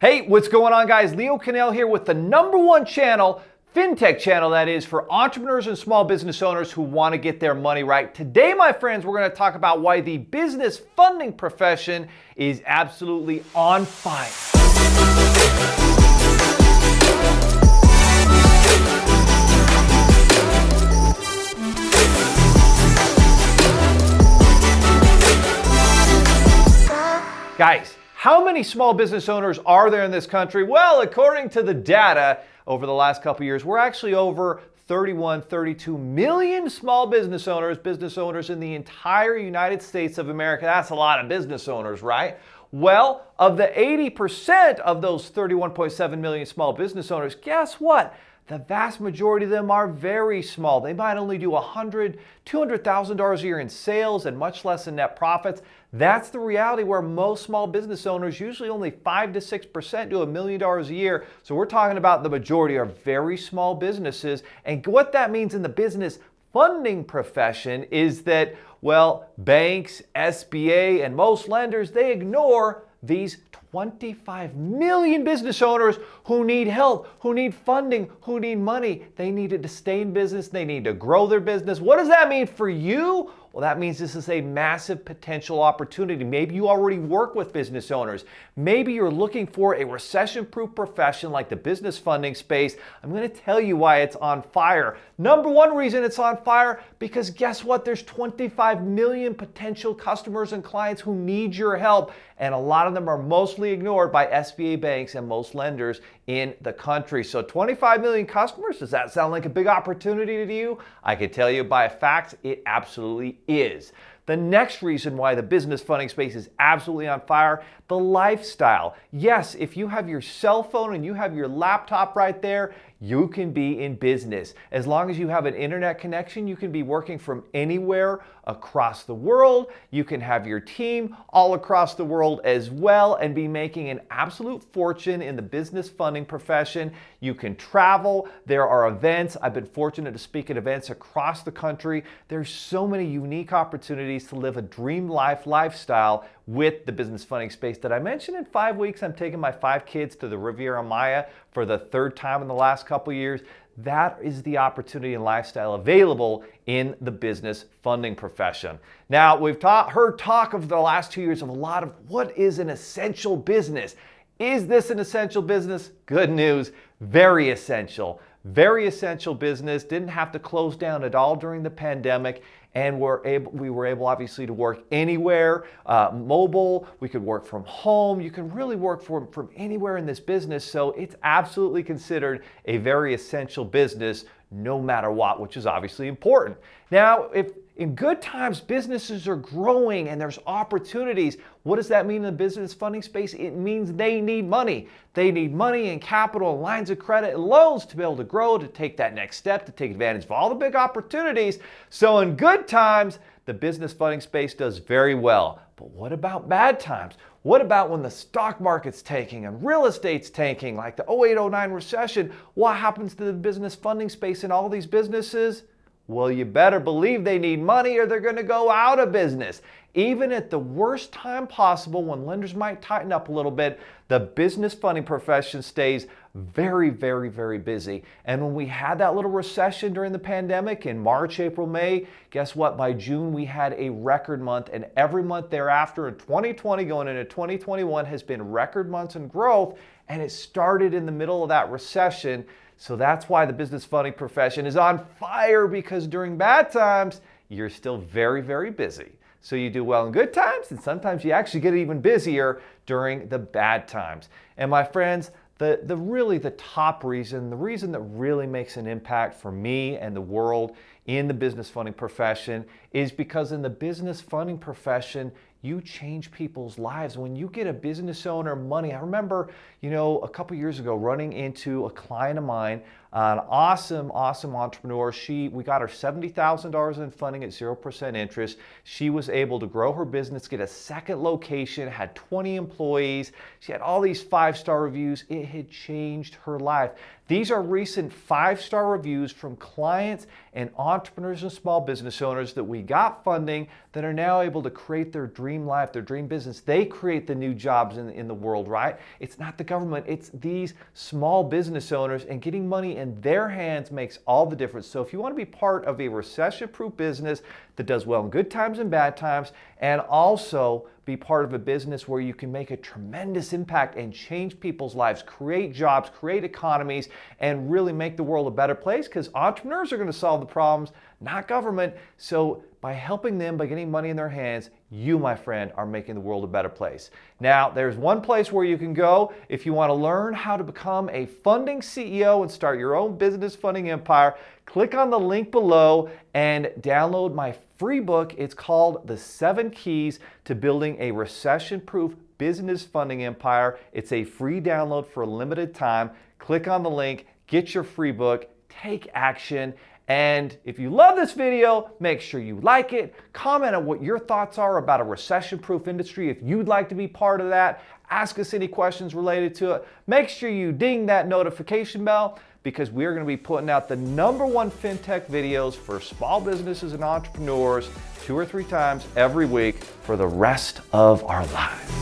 Hey, what's going on, guys? Leo Cannell here with the #1 channel, FinTech channel that is, for entrepreneurs and small business owners who want to get their money right. Today, my friends, we're going to talk about why the business funding profession is absolutely on fire. Guys, how many small business owners are there in this country? Well, according to the data over the last couple years, we're actually over 32 million small business owners in the entire United States of America. That's a lot of business owners, right? Well, of the 80% of those 31.7 million small business owners, guess what? The vast majority of them are very small. They might only do $100,000, $200,000 a year in sales and much less in net profits. That's the reality where most small business owners, usually only 5 to 6%, do $1 million a year. So we're talking about the majority are very small businesses. And what that means in the business funding profession is that, well, banks, SBA, and most lenders, they ignore these 25 million business owners who need help, who need funding, who need money. They need to stay in business. They need to grow their business. What does that mean for you? Well, that means this is a massive potential opportunity. Maybe you already work with business owners. Maybe you're looking for a recession-proof profession like the business funding space. I'm going to tell you why it's on fire. #1 reason it's on fire, because guess what? There's 25 million potential customers and clients who need your help, and a lot of them are mostly ignored by SBA banks and most lenders in the country. So 25 million customers, does that sound like a big opportunity to you? I can tell you by fact, it absolutely is. The next reason why the business funding space is absolutely on fire, the lifestyle. Yes, if you have your cell phone and you have your laptop right there, you can be in business. As long as you have an internet connection, you can be working from anywhere across the world. You can have your team all across the world as well and be making an absolute fortune in the business funding profession. You can travel. There are events. I've been fortunate to speak at events across the country. There's so many unique opportunities to live a dream lifestyle with the business funding space that I mentioned. In 5 weeks, I'm taking my 5 kids to the Riviera Maya for the 3rd time in the last couple years. That is the opportunity and lifestyle available in the business funding profession. Now, we've heard talk of the last 2 years of a lot of what is an essential business. Is this an essential business? Good news, very essential. Very essential business. Didn't have to close down at all during the pandemic, and we were able obviously to work anywhere, mobile. We could work from home. You can really work from anywhere in this business, so it's absolutely considered a very essential business no matter what, which is obviously important. Now, if in good times businesses are growing and there's opportunities, what does that mean in the business funding space? It means they need money. They need money and capital, and lines of credit and loans to be able to grow, to take that next step, to take advantage of all the big opportunities. So in good times, the business funding space does very well. But what about bad times? What about when the stock market's tanking and real estate's tanking, like the 08-09 recession? What happens to the business funding space in all these businesses? Well, you better believe they need money or they're going to go out of business. Even at the worst time possible, when lenders might tighten up a little bit, the business funding profession stays very, very, very busy. And when we had that little recession during the pandemic in March, April, May, guess what? By June, we had a record month, and every month thereafter in 2020 going into 2021 has been record months in growth, and it started in the middle of that recession. So that's why the business funding profession is on fire, because during bad times, you're still very, very busy. So you do well in good times, and sometimes you actually get even busier during the bad times. And my friends, the top reason, the reason that really makes an impact for me and the world in the business funding profession is because in the business funding profession, you change people's lives. When you get a business owner money, I remember, a couple years ago running into a client of mine. an awesome entrepreneur. We got her $70,000 in funding at 0% interest. She was able to grow her business, get a second location, had 20 employees. She had all these 5-star reviews. It had changed her life. These are recent 5-star reviews from clients and entrepreneurs and small business owners that we got funding that are now able to create their dream life, their dream business. They create the new jobs in the world, right? It's not the government, it's these small business owners, and getting money in their hands makes all the difference. So if you want to be part of a recession-proof business that does well in good times and bad times, and also be part of a business where you can make a tremendous impact and change people's lives, create jobs, create economies, and really make the world a better place, because entrepreneurs are going to solve the problems, not government. So by helping them, by getting money in their hands, you, my friend, are making the world a better place. Now, there's one place where you can go if you want to learn how to become a funding CEO and start your own business funding empire. Click on the link below and download my free book. It's called The 7 Keys to Building a Recession-Proof Business Funding Empire. It's a free download for a limited time. Click on the link, get your free book, take action. And if you love this video, make sure you like it, comment on what your thoughts are about a recession-proof industry. If you'd like to be part of that, ask us any questions related to it. Make sure you ding that notification bell, because we're going to be putting out the #1 fintech videos for small businesses and entrepreneurs 2 or 3 times every week for the rest of our lives.